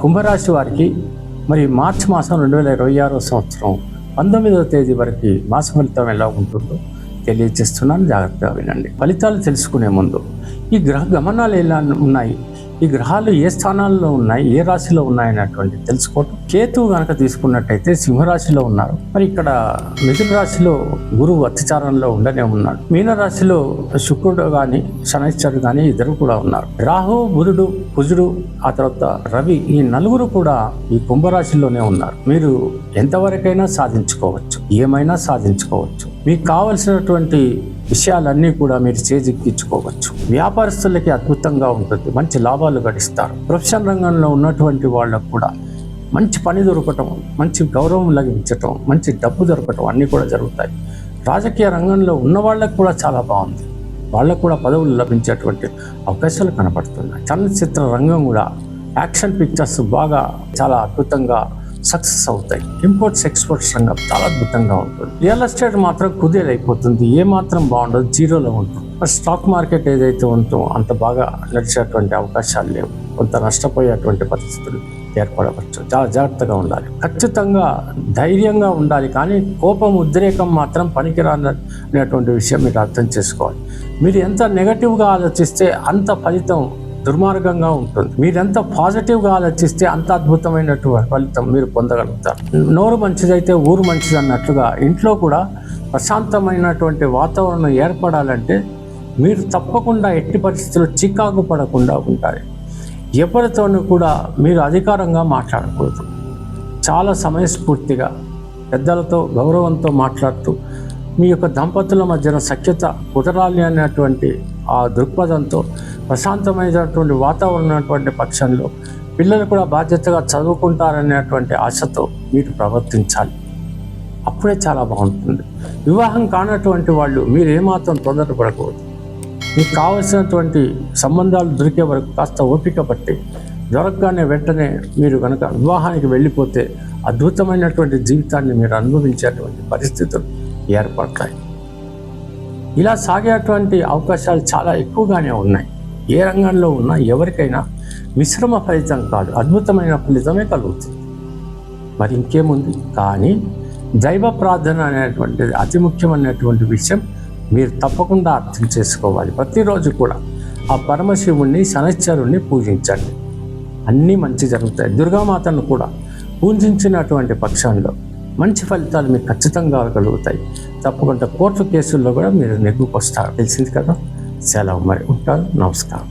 కుంభరాశి వారికి మరి మార్చి మాసం 2026 సంవత్సరం 19వ తేదీ వరకు మాస ఫలితం ఎలా ఉంటుందో తెలియజేస్తున్నాను. జాగ్రత్తగా వినండి. ఫలితాలు తెలుసుకునే ముందు ఈ గ్రహ గమనాలు ఎలా ఉన్నాయి, ఈ గ్రహాలు ఏ స్థానాల్లో ఉన్నాయి, ఏ రాశిలో ఉన్నాయి అనేటువంటి తెలుసుకోవటం. కేతువు కనుక తీసుకున్నట్టయితే సింహరాశిలో ఉన్నారు. మరి ఇక్కడ మిథున రాశిలో గురువు అత్యచారంలో ఉండనే ఉన్నాడు. మీన రాశిలో శుక్రుడు కానీ శనైశ్వరుడు కానీ ఇద్దరు కూడా ఉన్నారు. రాహు, బుధుడు, కుజుడు, ఆ తర్వాత రవి, ఈ నలుగురు కూడా ఈ కుంభరాశిలోనే ఉన్నారు. మీరు ఎంతవరకైనా సాధించుకోవచ్చు, ఏమైనా సాధించుకోవచ్చు. మీకు కావలసినటువంటి విషయాలన్నీ కూడా మీరు చేజిక్కించుకోవచ్చు. వ్యాపారస్తులకి అద్భుతంగా ఉంటుంది, మంచి లాభాలు గడిస్తారు. ప్రొఫెషన్ రంగంలో ఉన్నటువంటి వాళ్ళకు కూడా మంచి పని దొరకటం, మంచి గౌరవం లభించటం, మంచి డబ్బు దొరకటం అన్నీ కూడా జరుగుతాయి. రాజకీయ రంగంలో ఉన్న వాళ్ళకు కూడా చాలా బాగుంది, వాళ్ళకు కూడా పదవులు లభించేటువంటి అవకాశాలు కనపడుతున్నాయి. చలనచిత్ర రంగం కూడా యాక్షన్ పిక్చర్స్ బాగా చాలా అద్భుతంగా సక్సెస్ అవుతాయి. ఇంపోర్ట్స్ ఎక్స్పోర్ట్స్ రంగం చాలా అద్భుతంగా ఉంటుంది. రియల్ ఎస్టేట్ మాత్రం కుదేలైపోతుంది, ఏమాత్రం బాగుండదు, జీరోలో ఉంటుంది. స్టాక్ మార్కెట్ ఏదైతే ఉంటుందో అంత బాగా నడిచేటువంటి అవకాశాలు లేవు, కొంత నష్టపోయేటువంటి పరిస్థితులు ఏర్పడవచ్చు. చాలా జాగ్రత్తగా ఉండాలి, ఖచ్చితంగా ధైర్యంగా ఉండాలి. కానీ కోపం, ఉద్రేకం మాత్రం పనికిరానటువంటి విషయం మీరు అర్థం చేసుకోవాలి. మీరు ఎంత నెగటివ్గా ఆలోచిస్తే అంత ఫలితం దుర్మార్గంగా ఉంటుంది. మీరెంత పాజిటివ్గా ఆలోచిస్తే అంత అద్భుతమైనటువంటి ఫలితం మీరు పొందగలుగుతారు. నోరు మంచిదైతే ఊరు మంచిది అన్నట్లుగా ఇంట్లో కూడా ప్రశాంతమైనటువంటి వాతావరణం ఏర్పడాలంటే మీరు తప్పకుండా ఎట్టి పరిస్థితుల్లో చికాకు పడకుండా ఉంటారు. ఎవరితోనూ కూడా మీరు అధికారంగా మాట్లాడకూడదు. చాలా సమయస్ఫూర్తిగా పెద్దలతో గౌరవంతో మాట్లాడుతూ మీ యొక్క దంపతుల మధ్యన సఖ్యత కుదరాలి అనేటువంటి ఆ దృక్పథంతో ప్రశాంతమైనటువంటి వాతావరణం ఉన్నటువంటి పక్షంలో పిల్లలు కూడా బాధ్యతగా చదువుకుంటారనేటువంటి ఆశతో మీరు ప్రవర్తించాలి. అప్పుడే చాలా బాగుంటుంది. వివాహం కానటువంటి వాళ్ళు మీరు ఏమాత్రం తొందరపడకూడదు. మీకు కావలసినటువంటి సంబంధాలు దొరికే వరకు కాస్త ఓపిక పట్టి దొరకగానే వెంటనే మీరు కనుక వివాహానికి వెళ్ళిపోతే అద్భుతమైనటువంటి జీవితాన్ని మీరు అనుభవించేటువంటి పరిస్థితులు ఏర్పడతాయి. ఇలా సాగేటువంటి అవకాశాలు చాలా ఎక్కువగానే ఉన్నాయి. ఏ రంగంలో ఉన్నా ఎవరికైనా మిశ్రమ ఫలితం కాదు, అద్భుతమైన ఫలితమే కలుగుతుంది. మరి ఇంకేముంది. కానీ దైవ ప్రార్థన అనేటువంటిది అతి ముఖ్యమైనటువంటి విషయం మీరు తప్పకుండా అర్థం చేసుకోవాలి. ప్రతిరోజు కూడా ఆ పరమశివుణ్ణి, శనైశ్వరుణ్ణి పూజించండి, అన్నీ మంచి జరుగుతాయి. దుర్గామాతను కూడా పూజించినటువంటి పక్షంలో మంచి ఫలితాలు మీకు ఖచ్చితంగా కలుగుతాయి. తప్పకుండా కోర్టు కేసుల్లో కూడా మీరు నెగ్గుకొస్తారు. తెలిసింది కదా. సెలవు. మరి ఉంటాను. నమస్కారం.